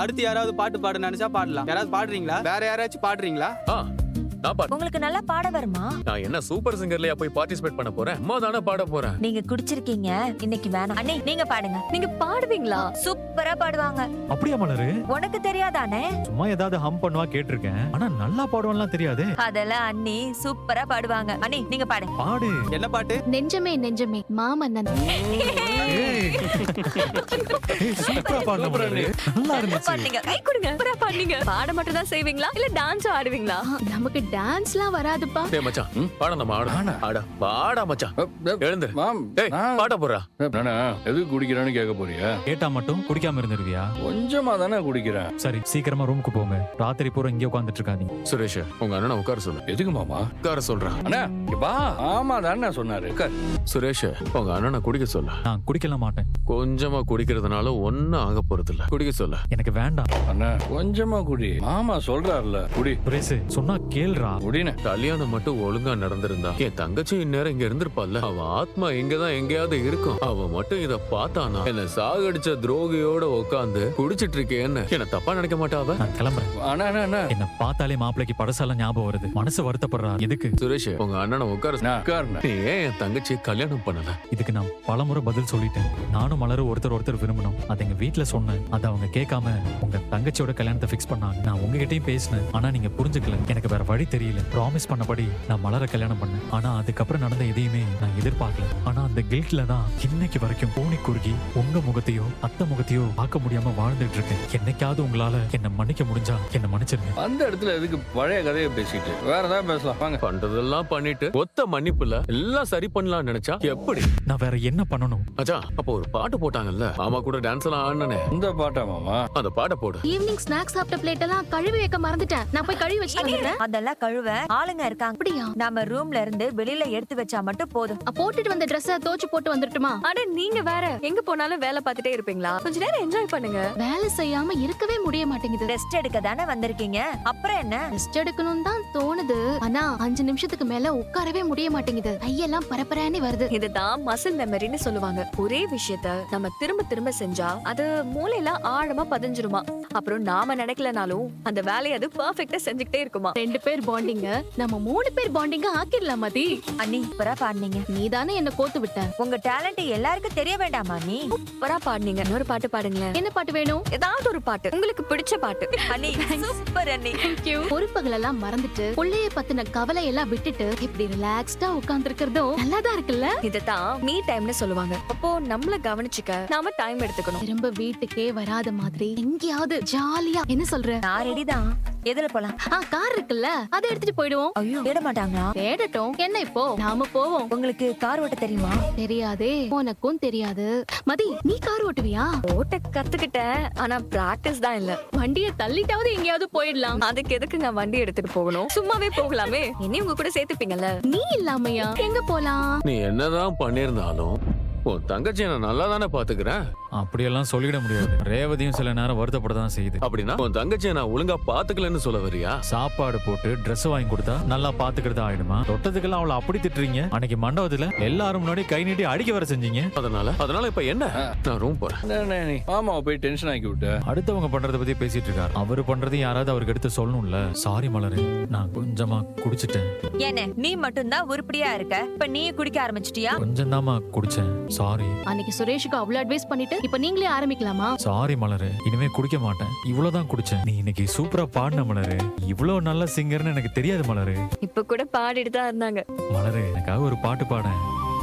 அடுத்து யாராவது பாட்டு பாட நினைச்சா பாடலாம். யாராவது பாடுறீங்களா? வேற யாராச்சும் பாடுறீங்களா? நான் பாடு. உங்களுக்கு நல்லா பாட வருமா? நான் என்ன சூப்பர் சிங்கர்லயா போய் பார்ட்டிசிபேட் பண்ண போறேன்? அம்மா தானே பாட போறேன். நீங்க குடிச்சிருக்கீங்க, இன்னைக்கு வேணாம். அண்ணே நீங்க பாடுங்க. நீங்க பாடுவீங்களா? சூப்பரா பாடுவாங்க. அப்படியா மலரு? உனக்கு தெரியாதானே? சும்மா ஏதாவது ஹம் பண்ணுவா கேட்டிருக்கேன், ஆனா நல்லா பாடுவான்லாம் தெரியாது. அதெல்லாம் அண்ணி சூப்பரா பாடுவாங்க. அண்ணி நீங்க பாடுங்க. பாடு. என்ன பாட்டு? நெஞ்சமே நெஞ்சமே மாமன்னன். சூப்பரா பாடுன மலரு. நல்லா இருந்துச்சு. பாடுங்க. கை கொடுங்க. சூப்பரா பாடுங்க. பாட மட்டும் தான் செய்வீங்களா இல்ல டான்ஸ் ஆடுவீங்களா? நமக்கு டான்ஸ்லாம் வராதுப்பா. டேய் மச்சான், பாட நம்ம ஆட பாடா மச்சான். எழுந்துரு. டேய் பாட போறா. நானா எதுக்கு குடிக்கிறான்னு கேட்க போறியா? கேட்டா மட்டும் குடிக்காம இருந்துருவியா? கொஞ்சமா தானே குடிக்கிறேன். சரி சீக்கிரமா ரூமுக்கு போங்க. ராத்திரி பூரா இங்கே உட்காந்துட்டு இருக்காதீங்க. சுரேஷ், உங்க அண்ணனை உட்கார சொல்லு. எதுக்கு மாமா? உட்கார சொல்றேன். அண்ணா இங்க வா. ஆமா தானே சொன்னாரு. சுரேஷ், உங்க அண்ணனை குடிக்க சொல்லு. நான் குடிக்கல மாட்டேன். கொஞ்சமா குடிக்கிறதுனால ஒன்னும் ஆக போறது இல்ல. குடிக்க சொல்லு. எனக்கு வேண்டாம். அண்ணா கொஞ்சமா குடி. மாமா சொல்றாருல குடி. பிரேசு சொன்னா கேளுடா. குடினே. கல்யாணம் மட்டும் ஒழுங்கா நடந்திருந்தா என் தங்கச்சி இந்நேரம் இங்க இருந்திருப்பாள்ல. அவ ஆத்மா இங்கதான் எங்கேயாவது இருக்கும். அவ மட்டும் இத பார்த்தானா என்ன சாகடிச்ச துரோகியோட உட்காந்து குடிச்சிட்டு இருக்கேன்னு என்ன தப்பா நினைக்க மாட்டாவ. நான் கிளம்புறேன். அண்ணா அண்ணா அண்ணா என்ன பார்த்தாலே மாப்பிளைக்கு படசால ஞாபகம் வருது. மனசு வருத்தப்படுறா. எதுக்கு? சுரேஷ், உங்க அண்ணனை உட்கார சொல்லு. உட்காருண்ணா. நீ ஏன் என் தங்கச்சி கல்யாணம் பண்ணல? இதுக்கு நான் பலமுறை பதில் சொல்லிட்டேன். நானும் மலரும் ஒருத்தர் விரும்பணும். அது எங்க வீட்டுல சொன்னேன். அதை அவங்க கேட்காம உங்க தங்கச்சியோட கல்யாணத்தை பிக்ஸ் பண்ணாங்க. நான் உங்ககிட்டயும் பேசினேன், ஆனா நீங்க புரிஞ்சுக்கல. எனக்கு வேற வழி தெரியல. ப்ராமிஸ் பண்ணபடி நான் மலரை கல்யாணம் பண்ணேன். ஆனா அதுக்கப்புறம் நடந்த எதையுமே நான் எதிர்பார்க்கல. ஆனா அந்த கில்ட்ல தான் இன்னைக்கு வரைக்கும் பூனி குறுகி உங்க முகத்தையோ அத்தை முகத்தையோ பார்க்க முடியாம வாழ்ந்துட்டு இருக்கேன். என்னைக்காவது உங்களால என்ன மன்னிக்க முடிஞ்சா என்ன மன்னிச்சிருங்க. அந்த இடத்துல எதுக்கு பழைய கதையை பேசிட்டு வேற ஏதாவது பேசலாம் வாங்க. பண்றதெல்லாம் பண்ணிட்டு ஒத்த மன்னிப்புல எல்லாம் சரி பண்ணலாம் நினைச்சா எப்படி? நான் வேற என்ன பண்ணணும்? அச்சா, அப்போ ஒரு பாட்டு போட்டாங்கல்ல, மாமா கூட டான்ஸ் எல்லாம் ஆடுனே, இந்த பாட்டா மாமா? அந்த பாட்டை போடு. ஈவினிங் ஸ்நாக்ஸ் சாப்பிட்ட பிளேட் எல்லாம் கழுவி வைக்க மறந்துட்டேன். நான் போய் கழுவி வச்சுட்டு வந்துடுறேன். அதெல்லாம் கழுவ ஆளுங்க இருக்காங்க. அப்படியா? நாம ரூம்ல இருந்து வெளியில எடுத்து வச்சா மட்டும் போதும். போட்டுட்டு வந்த ட்ரெஸ்ஸ தோச்சு போட்டு வந்துட்டுமா? அட நீங்க வேற எங்க போனாலும் வேலை பார்த்துட்டே இருப்பீங்களா? கொஞ்ச நேரம் என்ஜாய் பண்ணுங்க. வேலை செய்யாம இருக்கவே முடிய மாட்டேங்குது. ரெஸ்ட் எடுக்க தானே வந்திருக்கீங்க, அப்புறம் என்ன? ரெஸ்ட் எடுக்கணும் தான் தோணுது, ஆனா 5 நிமிஷத்துக்கு மேல உட்காரவே முடிய மாட்டேங்குது. கையெல்லாம் பரபரன்னு வருது. இதுதான் மசில் மெமரின்னு சொல்லுவாங்க. ஒரே விஷயத்த நம்ம திரும்ப திரும்ப செஞ்சா அது மூளையில ஆழமா பதிஞ்சிருமா. அப்புறம் நாம நினைக்கலனாலும் அந்த வேலையை அது பெர்ஃபெக்ட்டா செஞ்சுக்கிட்டே இருக்குமா. 2 பேர் பாண்டிங்க நம்ம 3 பேர் பாண்டிங்க ஆக்கிடலாம் மதி. அண்ணி சூப்பரா பாடுனீங்க. நீதானே என்ன கோத்து விட்ட. உங்க டேலண்ட் எல்லாருக்கும் தெரிய வேண்டாமா? நீ சூப்பரா பாடுனீங்க. இன்னொரு பாட்டு பாடுங்களேன். என்ன பாட்டு வேணும்? ஏதாவது ஒரு பாட்டு, உங்களுக்கு பிடிச்ச பாட்டு. அண்ணி சூப்பர் அண்ணி. பொறுப்புகள் எல்லாம் மறந்துட்டு பிள்ளைய பத்தின கவலை எல்லாம் விட்டுட்டு இப்படி ரிலாக்ஸ்டா உட்கார்ந்து இருக்கிறதும் நல்லாதான் இருக்குல்ல. இதுதான் மீ டைம்னு சொல்லுவாங்க. அப்போ நம்மள கவனிச்சுக்க நாம டைம் எடுத்துக்கணும். திரும்ப வீட்டுக்கே வராத மாதிரி எங்கேயாவது ஜாலியா. என்ன சொல்ற? நான் ரெடி தான். எதுல போலாம்? கார் இருக்குல்ல, அதை எடுத்துட்டு போயிடுவோம். ஐயோ தேட மாட்டாங்களா? தேடட்டும், என்ன இப்போ நாம போவோம். உங்களுக்கு கார் ஓட்ட தெரியுமா? தெரியாதே. உனக்கும் தெரியாது. மதி, நீ கார் ஓட்டுவியா? ஓட்ட கத்துக்கிட்டேன், ஆனா பிராக்டிஸ் தான் இல்ல. வண்டியை தள்ளிட்டாவது எங்கேயாவது போயிடலாம். அதுக்கு எதுக்கு நான் வண்டி எடுத்துட்டு போகணும்? சும்மாவே போகலாமே. இனி உங்க கூட சேர்த்துப்பீங்கல்ல. நீ இல்லாமையா எங்க போலாம்? நீ என்னதான் பண்ணிருந்தாலும் உன் தங்கச்சி நான் நல்லா தானே பாத்துக்கிறேன். அப்படியெல்லாம் சொல்லிட முடியாது. ரேவதியும் சில நேரம் வருத்தப்படதான் செய்யுது. அப்படின்னா உன் தங்கச்சியை நான் ஒழுங்கா பாத்துக்கலன்னு சொல்ல வரியா? சாப்பாடு போட்டு Dress வாங்கி கொடுத்தா நல்லா பாத்துக்கிறதா ஆயிடுமா? தொட்டதுக்கெல்லாம் அவளை அப்படி திட்டுறீங்க. அன்னைக்கு மண்டபத்துல எல்லாரும் முன்னாடி கை நீட்டி அடிக்க வர செஞ்சீங்க. அதனால இப்ப என்ன? நான் ரூம் போறேன். என்ன நீ மாமாவை போய் டென்ஷன் ஆக்கி விட்ட? அடுத்தவங்க பண்றத பத்தி பேசிட்டு இருக்காரு. அவரு பண்றதையும் யாராவது அவருக்கு எடுத்து சொல்லணும்ல. சாரி மலரு, நான் கொஞ்சமா குடிச்சிட்டேன். என்ன நீ மட்டும் தான் உருப்படியா இருக்க? இப்ப நீ குடிக்க ஆரம்பிச்சிட்டியா? கொஞ்சம் தாமா குடிச்சேன். சாரி. அன்னைக்கு சுரேஷுக்கு அவ்வளவு அட்வைஸ் பண்ணிட்டு இப்ப நீங்களே ஆரம்பிக்கலாமா? சாரி மலரு, இனிமே குடிக்க மாட்டேன். இவ்வளவுதான் குடிச்சேன். நீ இன்னைக்கு சூப்பரா பாடின மலரு. இவ்வளவு நல்ல சிங்கர்னு எனக்கு தெரியாது மலரு. இப்ப கூட பாடிட்டு தான் இருந்தாங்க. மலரு, எனக்காக ஒரு பாட்டு பாட.